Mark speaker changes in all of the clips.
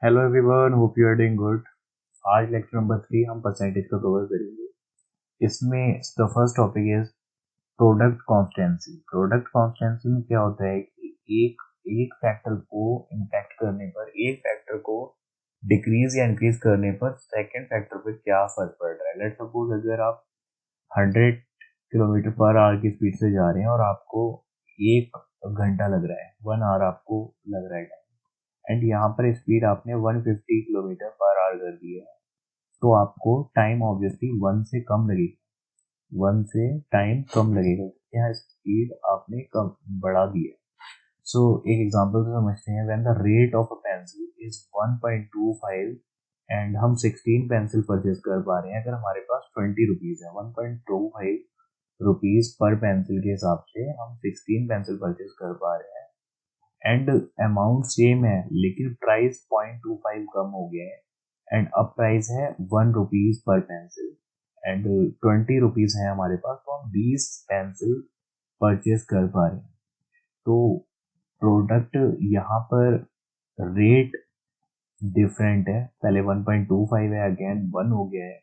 Speaker 1: Hello everyone, hope you are doing good. आज lecture number 3 हम percentage का cover करेंगे। इसमें the first topic is product constancy. Product constancy में क्या होता है कि एक एक फैक्टर को इम्पैक्ट करने पर, एक फैक्टर को डिक्रीज या इंक्रीज करने पर सेकेंड फैक्टर पे क्या फर्क पड़ रहा है। लेट्स सपोज अगर आप 100 किलोमीटर पर आवर की स्पीड से जा रहे हैं और आपको 1 घंटा लग रहा है, 1 आवर आपको लग रहा है, एंड यहाँ पर स्पीड आपने 150 किलोमीटर पर आवर कर दी है, तो आपको टाइम ऑब्वियसली 1 से कम लगेगा। 1 से टाइम कम लगेगा, यहाँ स्पीड आपने कम बढ़ा दी है। सो एक एग्जांपल से समझते हैं। When the rate of a pencil is 1.25 and हम 16 पेंसिल परचेज कर पा रहे हैं, अगर हमारे पास 20 रुपीज है, 1.25 रुपीज पर पेंसिल के हिसाब से हम 16 पेंसिल परचेज कर पा रहे हैं, एंड अमाउंट सेम है लेकिन प्राइस 0.25 कम हो गया है, एंड अब प्राइस है 1 rupees per pencil and 20 rupees है हमारे पास, तो हम 20 पेंसिल परचेज कर पा रहे हैं। तो प्रोडक्ट यहाँ पर रेट डिफरेंट है, पहले 1.25 है, अगेन 1 हो गया है,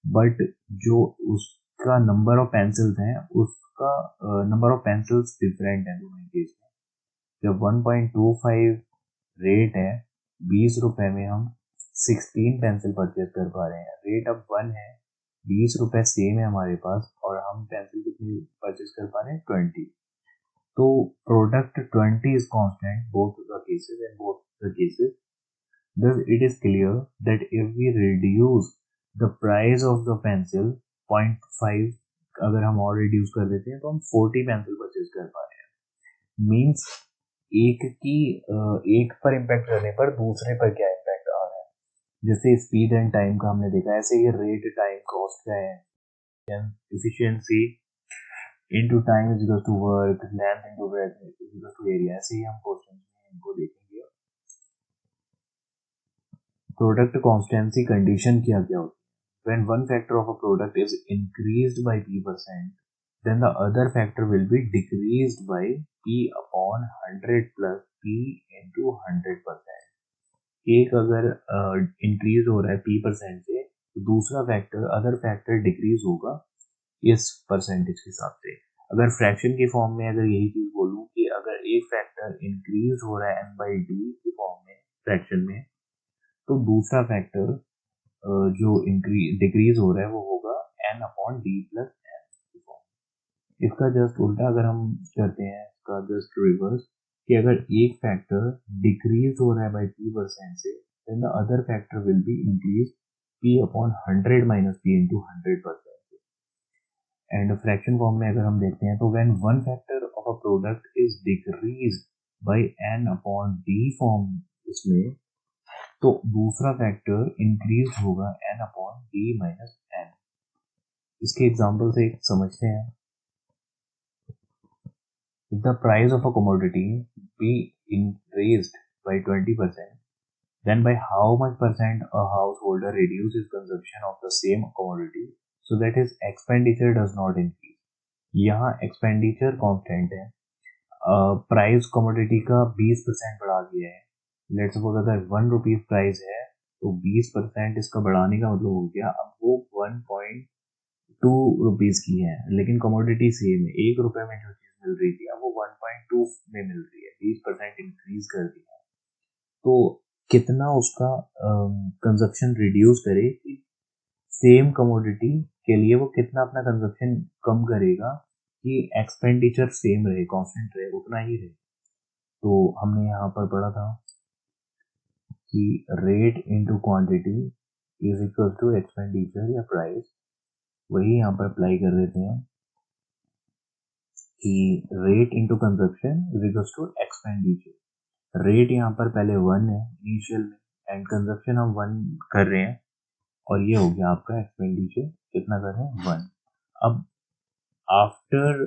Speaker 1: बट जो उसका नंबर ऑफ पेंसिल्स हैं, उसका नंबर ऑफ पेंसिल्स डिफरेंट है दोनों केस में। जब 1.25 रेट है, 20 रुपए में हम 16 पेंसिल परचेज कर पा रहे हैं। रेट अब 1 है, 20 रुपए सेम है हमारे पास, और हम पेंसिल कितनी परचेज कर पा रहे हैं, 20। तो product 20 is constant both the cases, and both the cases thus it is clear that if we reduce the price of the pencil 0.5, अगर हम और रिड्यूस कर देते हैं तो हम 40 पेंसिल परचेज कर पा रहे हैं। मीन्स एक पर इम्पैक्ट करने पर दूसरे पर क्या इम्पैक्ट आ रहा है। जैसे स्पीड एंड टाइम का हमने देखा, ऐसे ही रेट, टाइम, कॉस्ट का है। Efficiency into time is equal to work, length into breadth is equal to area. ऐसे ही हम क्वेश्चन में इनको देखेंगे। प्रोडक्ट कॉन्स्टेंसी कंडीशन क्या क्या होती है। When one factor of a product is increased bye p%, then the other factor will be decreased by p upon 100 plus p into 100%। एक अगर इंक्रीज हो रहा है p% से, तो दूसरा फैक्टर, अदर फैक्टर डिक्रीज होगा इस परसेंटेज के हिसाब से। अगर फ्रैक्शन की फॉर्म में अगर यही चीज बोलूं कि अगर एक फैक्टर इंक्रीज हो रहा है n/d की फॉर्म में, फ्रैक्शन में, तो दूसरा फैक्टर जो डिक्रीज हो रहा है वो होगा n/d प्लस n की फॉर्म। इसका जस्ट उल्टा अगर हम करते हैं, इसका जस्ट रिवर्स, कि अगर एक फैक्टर डिक्रीज हो रहा है बाई p% से, then the other factor will be increased p upon 100 minus p into 100%। And fraction form में अगर हम देखते हैं तो when one factor of a product is decreased by n upon d form इसमें, तो दूसरा फैक्टर इंक्रीज होगा n upon d minus n। इसके एग्जांपल से समझते हैं। If the price of a commodity be increased by 20%, then by how much percent a householder reduces consumption of the same commodity so that his expenditure does not increase। यहाँ expenditure constant है, price commodity का 20% बढ़ा दिया है। Let's suppose अगर 1 rupees price है, तो 20% इसका बढ़ाने का मतलब हो गया अब वो 1.2 रुपीज की है, लेकिन कमोडिटी सेम है। 1 रुपए में जो चीज मिल रही थी अब वो 1.2 में मिल रही है, 20% इंक्रीज कर दिया। तो कितना उसका कंजप्शन रिड्यूस करे कि सेम कमोडिटी के लिए वो कितना अपना कंजप्शन कम करेगा कि एक्सपेंडिचर सेम रहे, कांस्टेंट रहे, उतना ही रहे। तो हमने यहाँ पर पढ़ा था कि rate into quantity is equal to expenditure या प्राइस। वही यहाँ पर अप्लाई कर देते हैं कि rate into consumption is equal to expenditure. Rate यहाँ पर पहले 1 है इनिशियल में, एंड कंजप्शन हम 1 कर रहे हैं, और ये हो गया आपका एक्सपेंडिचर, कितना कर रहे हैं, 1। अब आफ्टर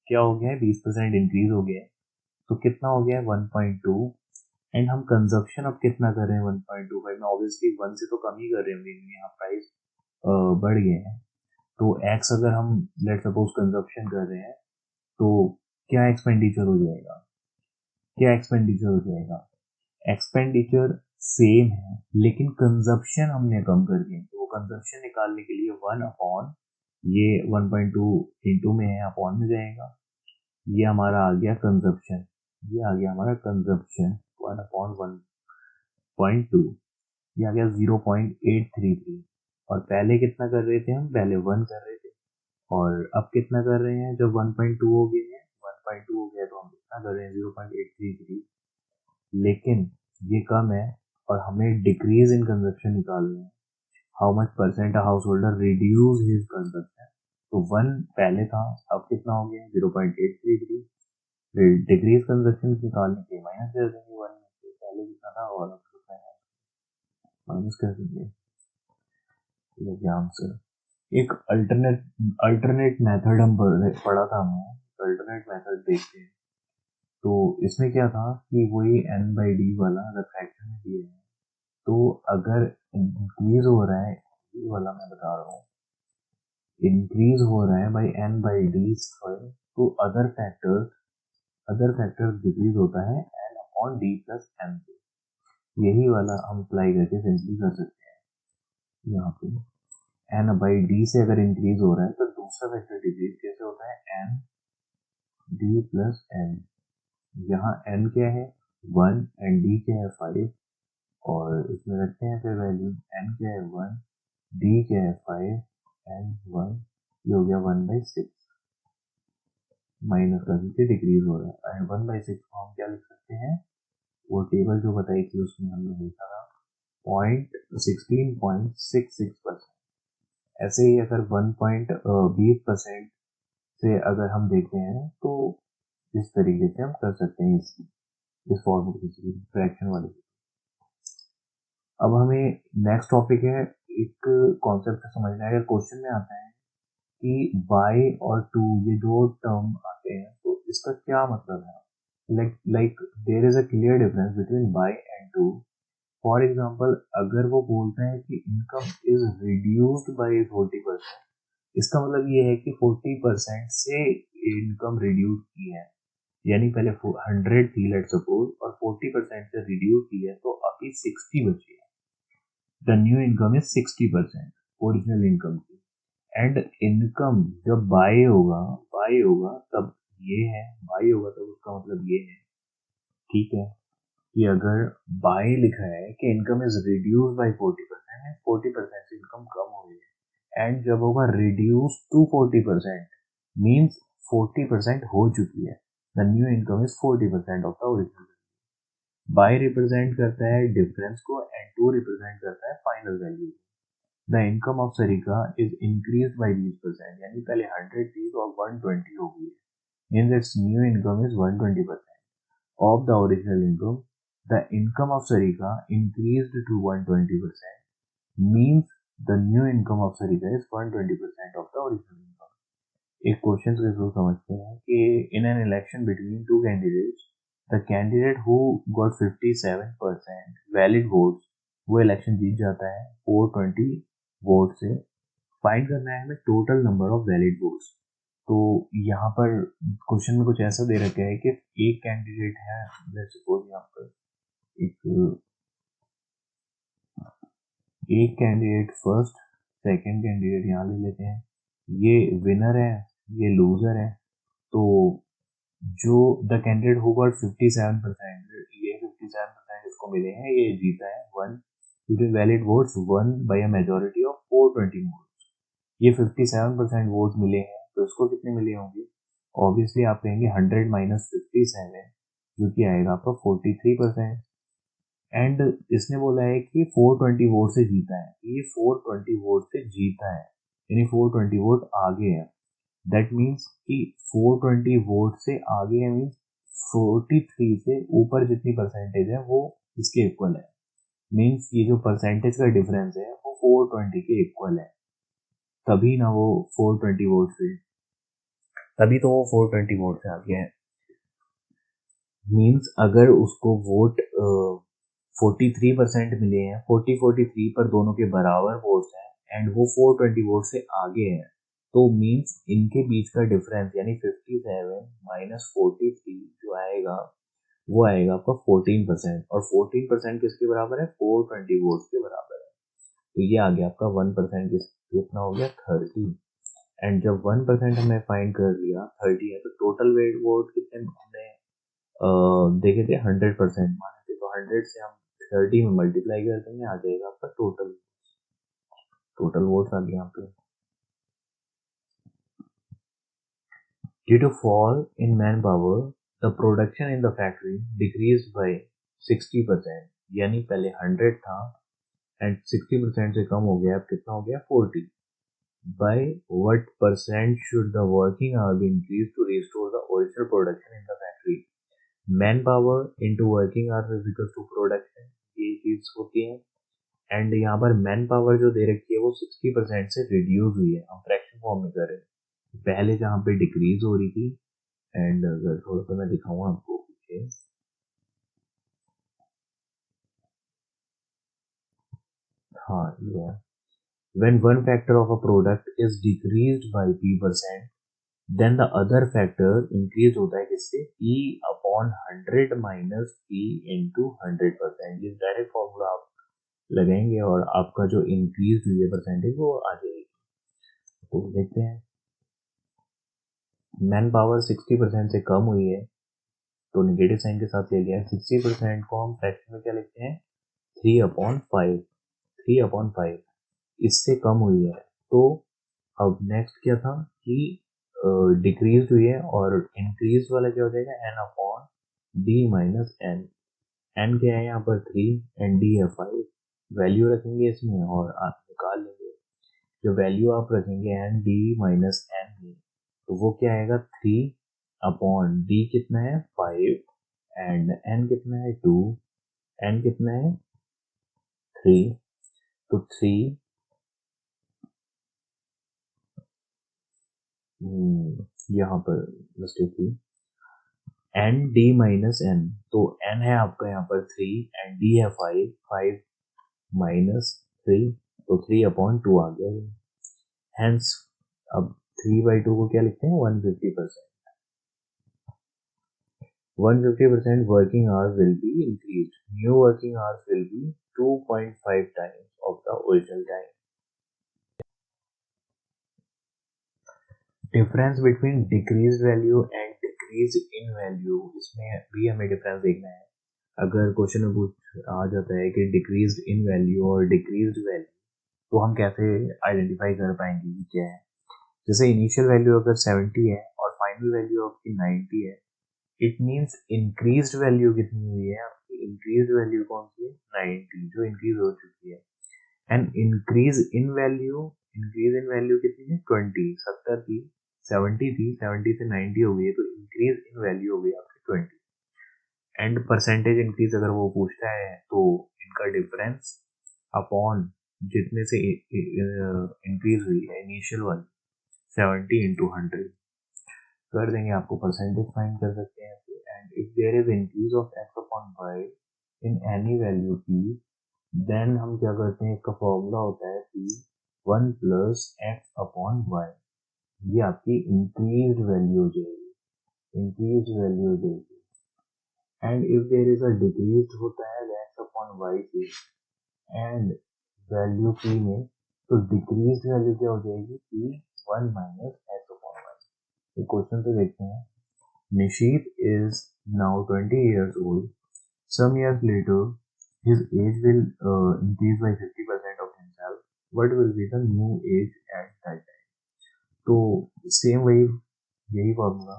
Speaker 1: क्या हो गया है, 20% इंक्रीज हो गया है, तो कितना हो गया है, 1.2। एंड हम कंजप्शन अब कितना कर रहे हैं, 1.25 में, ऑब्वियसली 1 से तो कम ही कर रहे होंगे, यहाँ प्राइस बढ़ गए हैं। तो x अगर हम लेट सपोज कंजप्शन कर रहे हैं, तो क्या एक्सपेंडिचर हो जाएगा, क्या एक्सपेंडिचर हो जाएगा, एक्सपेंडिचर सेम है लेकिन कंजप्शन हमने कम कर दिया, तो वो कंजप्शन निकालने के लिए 1 ये 1.2 इंटू में है, अपॉन में जाएगा, ये हमारा आ गया कंजप्शन, ये आ गया हमारा कंजप्शन 1/1.2, ये आ गया 0.833। और पहले कितना कर रहे थे हम, पहले 1 कर रहे थे, और अब कितना कर रहे हैं, जब 1.2 हो गए हैं, 1.2 हो गया तो हम कितना कर रहे हैं 0.833, लेकिन ये कम है और हमें डिक्रीज इन कंजप्शन निकालना है, how much percent house holder reduce his consumption, तो 1 पहले था, अब कितना हो गया 0.833, डिक्रीज कंजप्शन निकालने के माइनस कर देंगे 1 में से, पहले कितना था और अब कितना है माइनस कर देंगे, ये आंसर। एक अल्टरनेट मेथड हम पढ़ा था हमने, अल्टरनेट मेथड देखते हैं, तो इसमें क्या था कि वही n/d वाला अगर फ्रैक्शन में दिए हैं, तो अगर इंक्रीज हो रहा है, ये वाला मैं बता रहा हूँ, इंक्रीज हो रहा है बाई n/d स्क्वायर, तो अदर फैक्टर डिक्रीज होता है n/d+n से, यही वाला हम अप्लाई करके सिंपली कर सकते हैं। यहाँ पे n/d से अगर इंक्रीज हो रहा है तो दूसरा फैक्टर डिक्रीज कैसे होता है, n/d+n, यहाँ n क्या है 1 एंड d क्या है 5, और इसमें रखते हैं फिर वैल्यू, n क्या है 1, d क्या है 5 एंड 1, ये हो गया 1/6, माइनस का से डिक्रीज हो रहा है, एंड 1/6 को हम क्या लिख सकते हैं, वो टेबल जो बताई थी उसमें हमने देखा था 16.66%। ऐसे ही अगर 1.20% से अगर हम देखते हैं तो इस तरीके से हम कर सकते हैं इस फॉर्मूले की फ्रैक्शन वाले। अब हमें नेक्स्ट टॉपिक है, एक कॉन्सेप्ट समझना है, अगर क्वेश्चन में आता है कि y और 2 ये दो टर्म आते हैं तो इसका क्या मतलब है, like there is a clear difference between y and 2। For example अगर वो बोलता है कि इनकम इज रिड्यूस्ड बाय 40%, इसका मतलब ये है कि 40% से इनकम रिड्यूस की है, यानी पहले 100 थी लेट सपोज और 40% से रिड्यूस की है तो अभी 60 बची है, the new income is 60% original income की, एंड इनकम जब बाय होगा तब ये है, बाय होगा तब उसका मतलब ये है, ठीक है, कि अगर बाय लिखा है कि इनकम इज रिड्यूस बाय 40%, 40% से इनकम कम हो रही है, एंड जब होगा रिड्यूस टू 40% मीन्स 40% हो चुकी है, the new income is 40% of the original. By represent करता है डिफरेंस को एंड टू रिप्रेजेंट करता है final value. The income of Sarika is increased by 20%, यानी पहले 100 थी तो अब 120 हो गई है, means it's new income is 120% of the original income. The income of Sarika increased to 120%, means the new income of Sarika is 120% of the original income. एक question के थ्रू समझते हैं कि in an election between two candidates, the candidate who got 57% valid votes वो election जीत जाता है 420 vote से। Find करना है हमें total number of valid votes. तो यहाँ पर क्वेश्चन में कुछ ऐसा दे रखा है कि एक कैंडिडेट है, लेट्स सपोज यहाँ पर एक कैंडिडेट फर्स्ट, सेकंड कैंडिडेट यहाँ ले लेते हैं, ये विनर है, ये लूजर है, तो जो द कैंडिडेट हु गॉट 57%, ये 57% इसको मिले हैं, ये जीता है 1 क्योंकि valid votes 1 by a majority of 420 votes, ये 57% वोट मिले हैं, तो इसको कितने मिले होंगे, ऑब्वियसली आप कहेंगे 100 माइनस 57 जो कि आएगा आपका 43%, एंड इसने बोला है कि 420 वोट से जीता है, ये 420 वोट से जीता है यानी 420 वोट आगे है, दैट मीन्स कि 420 वोट से आगे है मीन्स 43 से ऊपर जितनी परसेंटेज है वो इसके इक्वल है, मीन्स ये जो परसेंटेज का डिफरेंस है वो 420 के इक्वल है, तभी ना वो 420 वोट से, तभी तो वो 420 वोट से आगे है। मीन्स अगर उसको वोट 43% मिले हैं, 43 पर दोनों के बराबर वोट्स हैं एंड वो 420 वोट से आगे हैं, तो मीन्स इनके बीच का डिफरेंस यानी 57 माइनस 43 जो आएगा वो आएगा आपका 14%, और 14% किसके बराबर है, 420 वोल्ट के बराबर है। तो ये आ गया आपका 1% कितना हो गया, 30। एंड जब 1% हमने फाइंड कर लिया, 30 है, तो टोटल वेट वोट कितने हमने देखे थे, 100% माने थे, तो 100 से हम 30 में मल्टीप्लाई कर देंगे, आ जाएगा आपका टोटल वोट्स आ गया यहाँ पे। Due to fall in manpower, the production in the factory decreased by 60%, यानी पहले 100 था एंड 60% से कम हो गया, अब कितना हो गया, 40। By what percent should the working hour be increased to restore the original production in the factory? Manpower into working hours is equal to production, ये चीज होती है। एंड यहाँ पर मैन पावर जो दे रखी है वो 60% से रिड्यूस हुई है, हम फ्रैक्शन फॉर्म में कर रहे हैं, पहले जहाँ पे डिक्रीज हो रही थी। एंड अगर थोड़ा सा मैं दिखाऊंगा आपको पीछे, हाँ ये है, when one factor of a product is decreased by p%, then the other factor increase होता है किससे, p upon 100 minus p into 100%। ये डायरेक्ट फॉर्मूला आप लगाएंगे और आपका जो इंक्रीज हुई है परसेंटेज वो आ जाएगी। तो देखते हैं, मैन पावर 60% से कम हुई है तो निगेटिव साइन के साथ ले लिया है। 60% को हम फ्रैक्शन में क्या लिखते हैं, 3/5, 3/5 इससे कम हुई है। तो अब नेक्स्ट क्या था कि डिक्रीज हुई है, और इंक्रीज वाला क्या हो जाएगा, n/d - n। n क्या है यहाँ पर 3 एंड d है 5, वैल्यू रखेंगे इसमें और आप निकाल लेंगे। जो वैल्यू आप रखेंगे n/d - n में, तो वो क्या आएगा, 3/d कितना है 5 एंड n कितना है 2, n कितना है 3, तो 3 यहाँ पर मिस्टेक थी, n/d - n, तो n है आपका यहाँ पर 3 एंड d है 5, 5 माइनस 3, तो 3/2 आ गया। हेंस अब 3/2 को क्या लिखते हैं, 150%। 150% working hours will be increased. New working hours will be 2.5 times of the original time. Difference between decreased value and decrease in value, इसमें भी हमें डिफरेंस देखना है। अगर क्वेश्चन में पूछ आ जाता है कि डिक्रीज इन वैल्यू और डिक्रीज्ड वैल्यू, तो हम कैसे आइडेंटिफाई कर पाएंगे कि क्या है। जैसे इनिशियल वैल्यू अगर 70 है और फाइनल वैल्यू आपकी 90 है, इट मीन्स इंक्रीज्ड वैल्यू कितनी हुई है आपकी, इंक्रीज्ड वैल्यू कौन सी है, 90, जो इंक्रीज हो चुकी है। एंड इंक्रीज इन वैल्यू कितनी है, 20, 70 थी 70 थी, 70 से 90 हो गई है, तो इंक्रीज इन वैल्यू हो गई आपकी 20। एंड परसेंटेज इंक्रीज अगर वो पूछता है तो इनका डिफरेंस अपॉन जितने से इंक्रीज हुई है इनिशियल वाली 70 into 100 कर देंगे, आपको परसेंटेज फाइंड कर सकते हैं। And if there is increase of x/y in any value p, then हम क्या करते हैं, इसका फॉर्मूला होता है p 1 + x/y, ये आपकी इंक्रीज्ड वैल्यू हो जाएगी, इंक्रीज्ड वैल्यू हो जाएगी। And if there is a decrease होता है x/y से एंड वैल्यू p में, तो डिक्रीज्ड वैल्यू क्या हो जाएगी, p 1 - x/y। क्वेश्चन तो देखते हैं। Nishit is now 20 years old. Some years later, his age will increase by 50% of himself. What will be the new age at that time? तो same वही यही फॉर्मूला,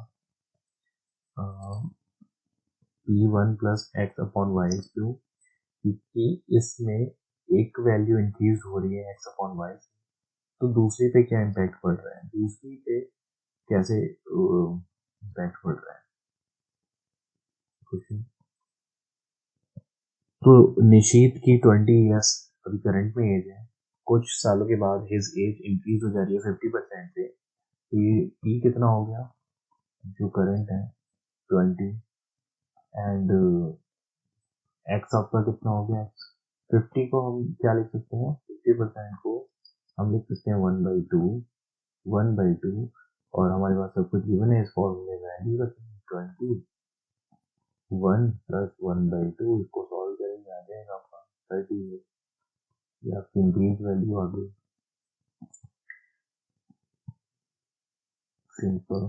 Speaker 1: p1 + x/y, क्यों, क्योंकि इसमें एक वैल्यू इंक्रीज हो रही है x/y, तो दूसरे पे क्या इम्पैक्ट पड़ रहा है, दूसरी पे कैसे इम्पैक्ट पड़ रहा है क्वेश्चन। तो निशीत की 20 ईयर्स अभी करंट में एज है, कुछ सालों के बाद हिज एज इंक्रीज हो जा रही है 50% से, तो ये ई कितना हो गया, जो करंट है 20 एंड एक्स आपका कितना हो गया, 50 को हम क्या लिख सकते हैं, 50% को हम लिख सकते हैं 1/2, और हमारे पास सब कुछ गिवन है, इस फॉर्मूले में वैल्यू रखेंगे 20, 1 + 1/2 इसको सॉल्व करेंगे आ जाएगा आपका 38। ये आपकी इंक्रीज वैल्यू आ गई। Simple.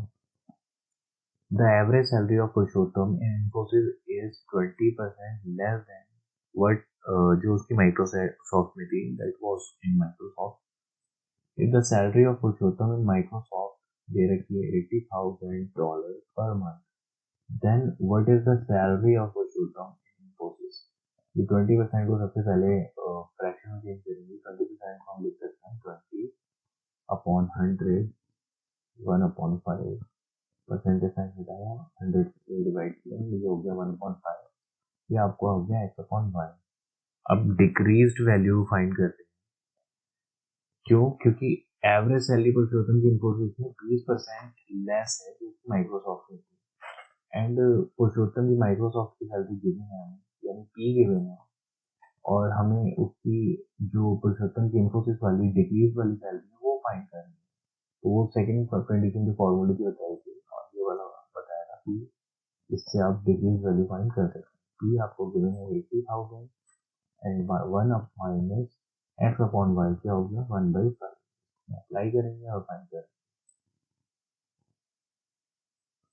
Speaker 1: The average salary of Purushottam in Infosys is 20% less than what जो उसकी Microsoft में थी, that was in Microsoft. If the salary of Purushottam in Microsoft दे रखी है $80,000 per month, then what is the salary of Purushottam in Infosys? ये 20% को सबसे पहले फ्रैक्शन में चेंज करेंगे। 20% को हम लिख सकते हैं 20/100 1/5 परसेंटेज साइन हटाया 100 से डिवाइड किया, ये हो गया 1.5। ये आपको हो गया x/y। अब डिक्रीज्ड वैल्यू फाइंड करते हैं। क्यों? क्योंकि एवरेज सैलरी पुरुषोत्तम की इन्फोसिस में 20% लेस है जो माइक्रोसॉफ्ट में थी। एंड पुरुषोत्तम की माइक्रोसॉफ्ट की सैलरी गिवन है हमें, यानी पी गिवन है, और हमें उसकी जो पुरुषोत्तम की इन्फोसिस वाली डिक्रीज वाली सैलरी है वो फाइंड करनी है। तो वो सेकेंड कंडीशन जो फॉर्मूले की बताई थी और ये वाला बताया था कि इससे आप डिक्रीज वैल्यू फाइंड कर सकते हैं। पी आपको गिवन है 80,000 एंड 1 अप माइनस x/y क्या हो गया 1/5। अप्लाई करेंगे और फाइंड करेंगे।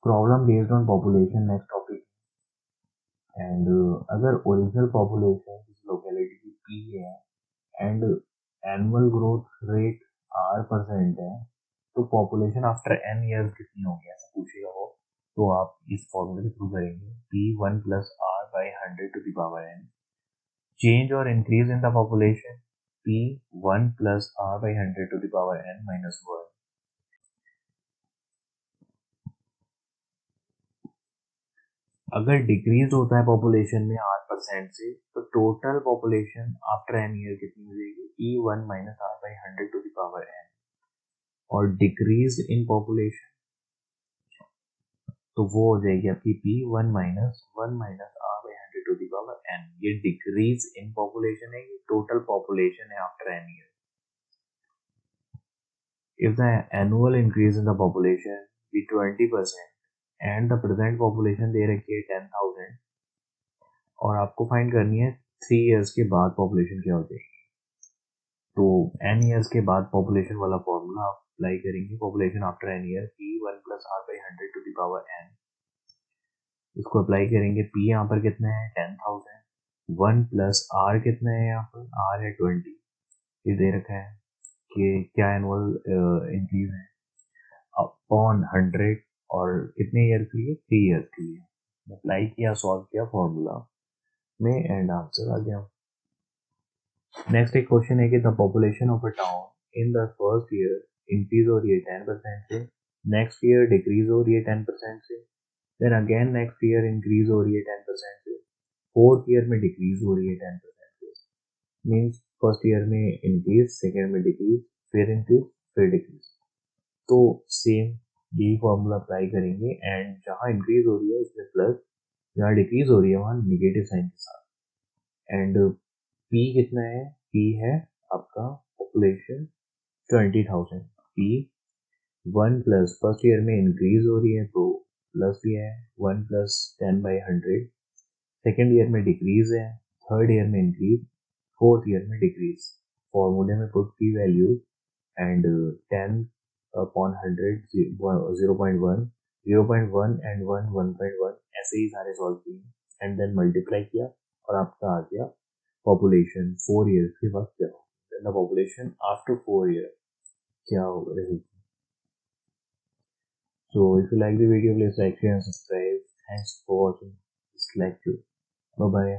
Speaker 1: Problem based on population next topic. And अगर ओरिजिनल पॉपुलेशन किसी लोकेलिटी की पी है and annual growth rate r% है तो पॉपुलेशन आफ्टर n ईयर्स कितनी होगी ऐसा पूछेगा वो। तो आप इस फॉर्मूले के थ्रू करेंगे p1 + r/100 to the power n। Change और increase in the population p1 + r/100 to the power n - 1। अगर डिक्रीज होता है पॉपुलेशन में r% से तो total population after n year कितनी हो जाएगी p1 - r/100 to the power n। और डिक्रीज इन पॉपुलेशन तो वो हो जाएगी आपकी p1 - 1 - r/100 to the power n। ये डिक्रीज इन पॉपुलेशन है, ये टोटल पॉपुलेशन है after n year. If the annual increase in the population be 20% and the present population दे रखी है 10,000 और आपको फाइंड करनी है 3 इयर्स के बाद पॉपुलेशन क्या हो जाएगी, तो n इयर्स के बाद पॉपुलेशन वाला फॉर्मूला आप अप्लाई करेंगे। Population after n year p1 + r/100 to the power n। इसको अप्लाई करेंगे। p यहाँ पर कितना है 10,000, 1 + r कितना है यहाँ पर r है 20। ये दे रखा है कि क्या एनुअल इंक्रीज है अपॉन 100 और कितने ईयर के लिए 3 ईयर के लिए। अप्लाई किया, सॉल्व किया फॉर्मूला में एंड आंसर आ गया। नेक्स्ट एक क्वेश्चन है कि the population of a town in the first year increase हो रही है 10% से, नेक्स्ट ईयर डिक्रीज हो रही है 10% से, then again next year increase हो रही है 10% से, फोर्थ ईयर में डिक्रीज हो रही है 10% से। मीन्स फर्स्ट ईयर में इंक्रीज, सेकेंड में डिक्रीज, फिर इंक्रीज, फिर डिक्रीज। तो सेम यही फॉर्मूला अप्लाई करेंगे एंड जहाँ इंक्रीज हो रही है उसमें प्लस, जहाँ डिक्रीज हो रही है वहाँ निगेटिव साइन के साथ। एंड P कितना है, P है आपका पॉपुलेशन 20,000। P 1 + फर्स्ट ईयर में इंक्रीज हो रही है तो प्लस ही है 1 + 10/100, सेकेंड ईयर में डिक्रीज है, थर्ड ईयर में इंक्रीज, फोर्थ ईयर में डिक्रीज। फॉर्मूले में put P value and 10/100 0.1 0.1 and 1 1.1 ऐसे ही सारे सॉल्व किए एंड देन मल्टीप्लाई किया और आपका आ गया पॉपुलेशन 4 इयर्स के बाद क्या हो, then the population after 4 year क्या हो रहेगी। So if you like the video, please like, share and subscribe. Thanks for watching this lecture. Bye bye.